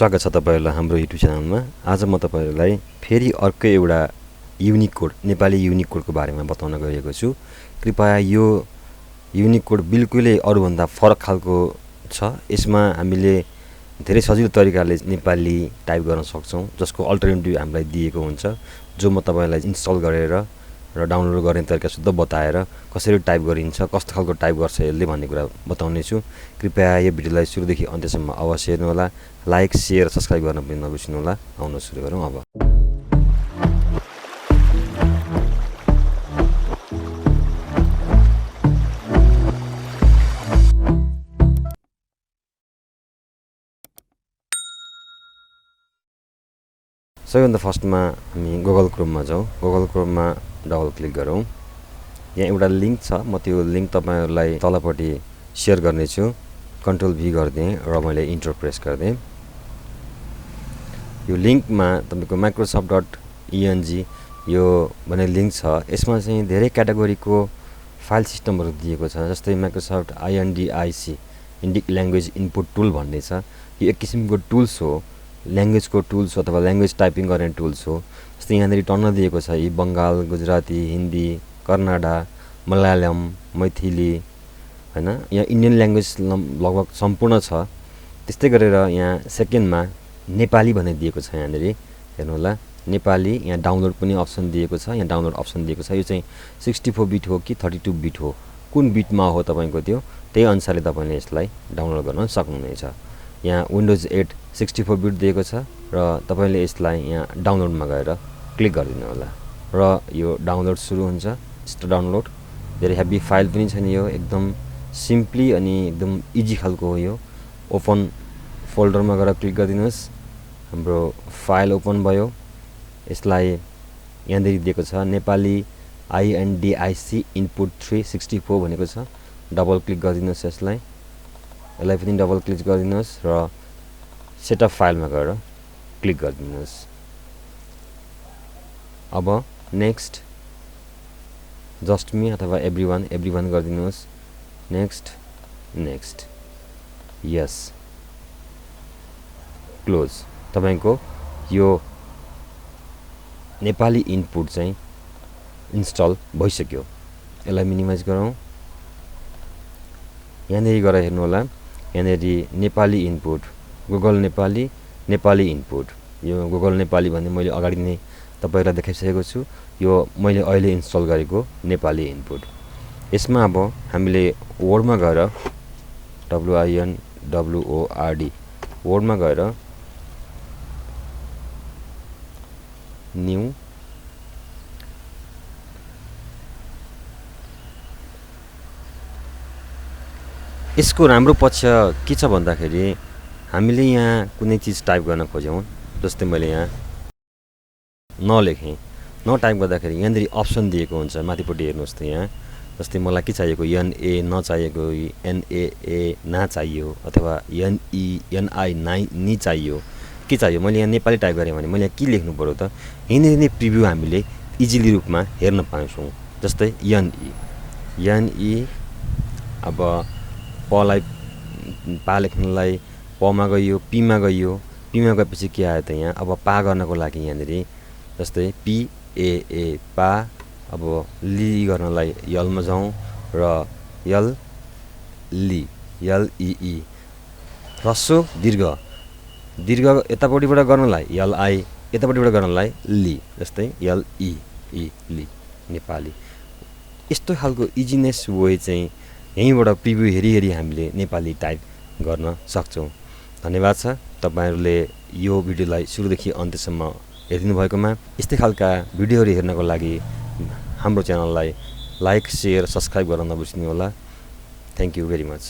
स्वागत छ तपाईहरुलाई हाम्रो युट्युब च्यानलमा। आज म तपाईहरुलाई फेरि अर्को एउटा युनिक कोड नेपाली युनिक कोडको बारेमा बताउन गएको छु। कृपया यो युनिक कोड बिल्कुलै अरूभन्दा फरक खालको छ। यसमा हामीले धेरै सजिलो तरिकाले नेपाली टाइप गर्न सक्छौं, जसको अल्टरनेटिभ हामीलाई दिएको हुन्छ, जो म तपाईलाई इन्स्टल गरेर र डाउनलोड गर्ने तरिका शुद्ध बताएर कसरी टाइप गरिन्छ, कस्तो खालको टाइप गर्छ यसले भन्ने कुरा बताउने छु। कृपया यो भिडियोलाई सुरुदेखि अन्त्यसम्म अवश्य हेर्नु होला। लाइक, शेयर, सब्स्क्राइब गर्न पनि नबिर्सनु होला। आउन सुरु गरौँ अब। सबैभन्दा फर्स्टमा हामी गुगल क्रोममा जाउँ। गुगल क्रोममा डबल क्लिक गरौँ। यहाँ एउटा लिंक छ, म त्यो लिंक तपाईहरुलाई तलपट्टि शेयर गर्ने छु। कन्ट्रोल भी गर्दिए र मैले इन्टर प्रेस गर्दिए। यो लिंकमा तपाईको microsoft.eng यो भन्ने लिंक छ। यसमा चाहिँ धेरै क्याटेगोरीको फाइल सिस्टमहरु दिएको छ, जस्तै Microsoft INDIC Indic language input tool भन्ने छ। यो एक किसिमको टुल्स हो, ल्याङ्ग्वेजको टुल्स हो अथवा ल्याङ्ग्वेज टाइपिङ गर्ने टुल्स हो। जस्तै यहाँनेरि टन्न दिएको छ, यी बंगाल, गुजराती, हिन्दी, कन्नडा, मलयालम, मैथिली, हैन। यहाँ इन्डियन ल्याङ्ग्वेज लगभग सम्पूर्ण छ। त्यस्तै गरेर यहाँ सेकेन्डमा नेपाली भन्ने दिएको छ। यहाँनेरि हेर्नु होला, नेपाली। यहाँ डाउनलोड पनि अप्सन दिएको छ। यहाँ डाउनलोड अप्सन दिएको छ। यो चाहिँ 64 बिट हो कि 32 बिट हो, कुन बिटमा हो तपाईको त्यो, त्यही अनुसारले तपाईले यसलाई डाउनलोड गर्न सक्नुहुनेछ। यहाँ विन्डोज 8 64 बिट दिएको छ र तपाईले यसलाई यहाँ डाउनलोडमा गएर क्लिक गरिदिनु होला र यो डाउनलोड सुरु हुन्छ। Start download. धेरै हेभी फाइल पनि छैन, यो एकदम सिम्पली अनि एकदम इजी खालको हो यो। ओपन फोल्डरमा गएर क्लिक गरिदिनुस्। हाम्रो फाइल ओपन भयो। यसलाई यहाँनेरि दिएको छ नेपाली INDIC इनपुट 364 भनेको छ। डबल क्लिक गरिदिनुस् यसलाई पनि डबल क्लिक गरिदिनुस् र सेटअप फाइलमा गएर क्लिक गरिदिनुस्। अब नेक्स्ट, जस्ट मी अथवा एभ्रीवन गरिदिनुस्। नेक्स्ट यस, क्लोज। तपाईको यो नेपाली इनपुट चाहिँ इन्स्टल भइसक्यो। यसलाई मिनिमाइज गरौँ। यहाँनेरि गएर हेर्नु होला, यहाँनेरि Nepali input, Google Nepali input. यो गुगल नेपाली भन्ने मैले अगाडि नै तपाईहरुलाई देखाइसकेको छु। यो मैले अहिले इन्स्टल गरेको नेपाली इनपुट। यसमा अब हामीले वर्डमा गएर WINWORD वर्डमा गएर न्यू यसको राम्रो पक्ष के छ भन्दाखेरि हामीले यहाँ कुनै चीज टाइप गर्न खोज्यौं, जस्तै मैले यहाँ नलेखेँ, टाइप गर्दाखेरि यहाँनेरि अप्सन दिएको हुन्छ। माथिपट्टि हेर्नुस् त, यहाँ जस्तै मलाई के चाहिएको, NA नचाहिएको, NAA ना चाहियो अथवा NI नि चाहियो, के चाहियो। मैले यहाँ नेपाली टाइप गरेँ भने मैले यहाँ के लेख्नु पर्यो त, यहाँनेरि नै प्रिभ्यू हामीले इजिली रूपमा हेर्न पाउँछौं। जस्तै NE अब पलाई पा लेख्नलाई पमा गयो, पीमा गयो, पीमा गएपछि के आयो त यहाँ अब पा गर्नको लागि यहाँनेरि जस्तै PAA पा। अब ली गर्नलाई यलमा जाउँ र LEE ह्रस्व दीर्घ यतापट्टिबाट गर्नलाई LI, यतापट्टिबाट गर्नलाई ली, जस्तै LE ली नेपाली। यस्तो खालको इजिनेस वे चाहिँ यहीँबाट प्रिभ्यू हेरी हामीले नेपाली टाइप गर्न सक्छौं। धन्यवाद छ तपाईहरुले यो भिडियोलाई सुरुदेखि अन्त्यसम्म हेरिदिनु भएकोमा। यस्तै खालका भिडियोहरु हेर्नको लागि हाम्रो च्यानललाई लाइक, शेयर, सब्स्क्राइब गर्न नबिर्सनु होला। Thank you very much.